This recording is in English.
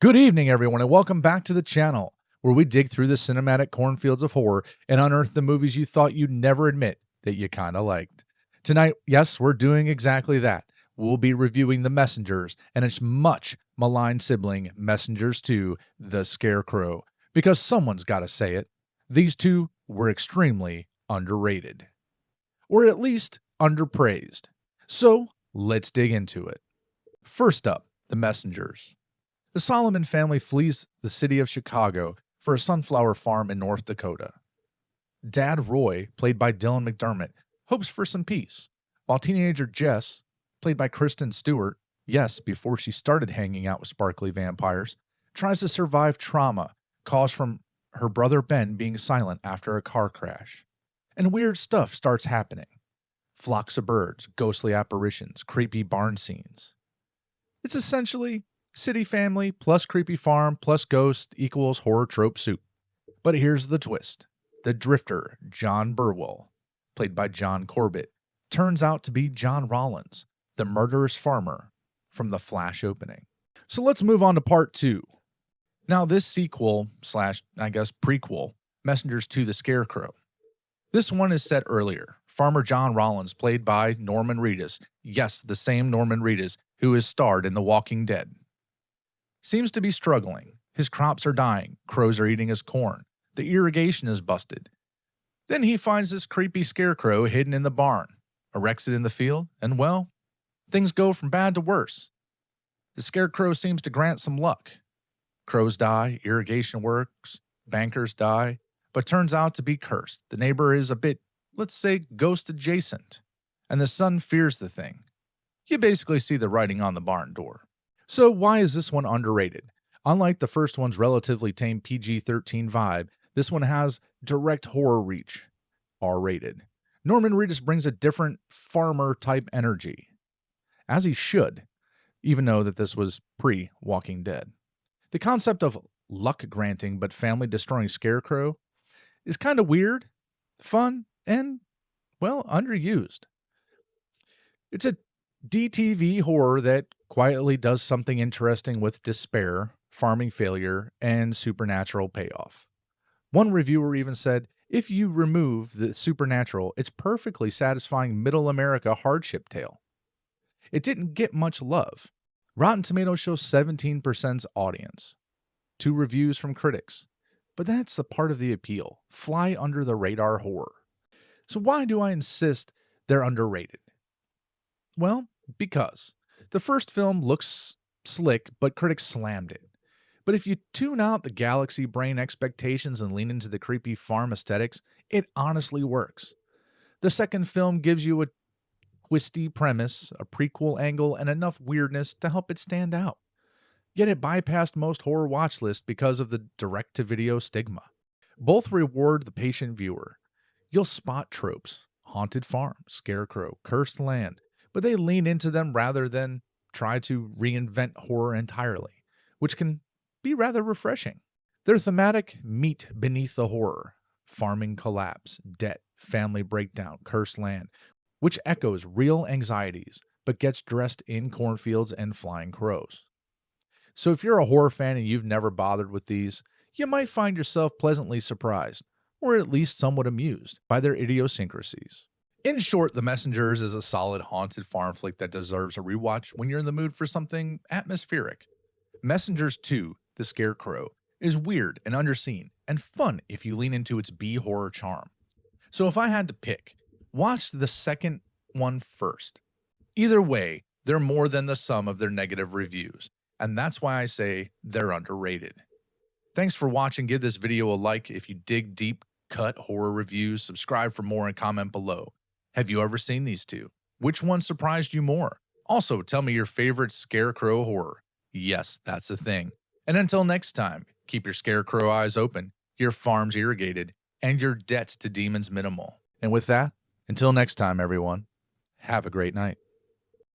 Good evening, everyone, and welcome back to the channel, where we dig through the cinematic cornfields of horror and unearth the movies you thought you'd never admit that you kind of liked. Tonight, yes, we're doing exactly that. We'll be reviewing The Messengers and its much maligned sibling, Messengers 2, The Scarecrow, because someone's got to say it. These two were extremely underrated, or at least underpraised. So let's dig into it. First up, The Messengers. The Solomon family flees the city of Chicago for a sunflower farm in North Dakota. Dad Roy, played by Dylan McDermott, hopes for some peace, while teenager Jess, played by Kristen Stewart, yes, before she started hanging out with sparkly vampires, tries to survive trauma caused from her brother Ben being silent after a car crash. And weird stuff starts happening. Flocks of birds, ghostly apparitions, creepy barn scenes. It's essentially city family plus creepy farm plus ghost equals horror trope soup. But here's the twist. The drifter, John Burwell, played by John Corbett, turns out to be John Rollins, the murderous farmer from the Flash opening. So let's move on to part 2. Now this sequel slash, prequel, Messengers 2 The Scarecrow. This one is set earlier. Farmer John Rollins, played by Norman Reedus, yes, the same Norman Reedus who is starred in The Walking Dead, seems to be struggling. His crops are dying, crows are eating his corn, the irrigation is busted. Then he finds this creepy scarecrow hidden in the barn, erects it in the field, and well, things go from bad to worse. The scarecrow seems to grant some luck. Crows die, irrigation works, bankers die, but turns out to be cursed. The neighbor is a bit, let's say, ghost adjacent, and the son fears the thing. You basically see the writing on the barn door. So why is this one underrated? Unlike the first one's relatively tame PG-13 vibe, this one has direct horror reach, R-rated. Norman Reedus brings a different farmer-type energy, as he should, even though that this was pre-Walking Dead. The concept of luck-granting but family-destroying scarecrow is kind of weird, fun, and, well, underused. It's a DTV horror that quietly does something interesting with despair, farming failure, and supernatural payoff. One reviewer even said, if you remove the supernatural, it's perfectly satisfying middle America hardship tale. It didn't get much love. Rotten Tomatoes shows 17% audience. 2 reviews from critics. But that's the part of the appeal. Fly under the radar horror. So why do I insist they're underrated? Well, because the first film looks slick, but critics slammed it. But if you tune out the galaxy brain expectations and lean into the creepy farm aesthetics, it honestly works. The second film gives you a twisty premise, a prequel angle, and enough weirdness to help it stand out. Yet it bypassed most horror watch lists because of the direct-to-video stigma. Both reward the patient viewer. You'll spot tropes, haunted farm, scarecrow, cursed land, but they lean into them rather than try to reinvent horror entirely, which can be rather refreshing. Their thematic meet beneath the horror: farming collapse, debt, family breakdown, cursed land, which echoes real anxieties, but gets dressed in cornfields and flying crows. So if you're a horror fan and you've never bothered with these, you might find yourself pleasantly surprised, or at least somewhat amused, by their idiosyncrasies. In short, The Messengers is a solid haunted farm flick that deserves a rewatch when you're in the mood for something atmospheric. Messengers 2, The Scarecrow, is weird and underseen, and fun if you lean into its B-horror charm. So if I had to pick, watch the second one first. Either way, they're more than the sum of their negative reviews, and that's why I say they're underrated. Thanks for watching. Give this video a like if you dig deep cut horror reviews, subscribe for more, and comment below. Have you ever seen these two? Which one surprised you more? Also, tell me your favorite scarecrow horror. Yes, that's a thing. And until next time, keep your scarecrow eyes open, your farms irrigated, and your debts to demons minimal. And with that, until next time, everyone, have a great night.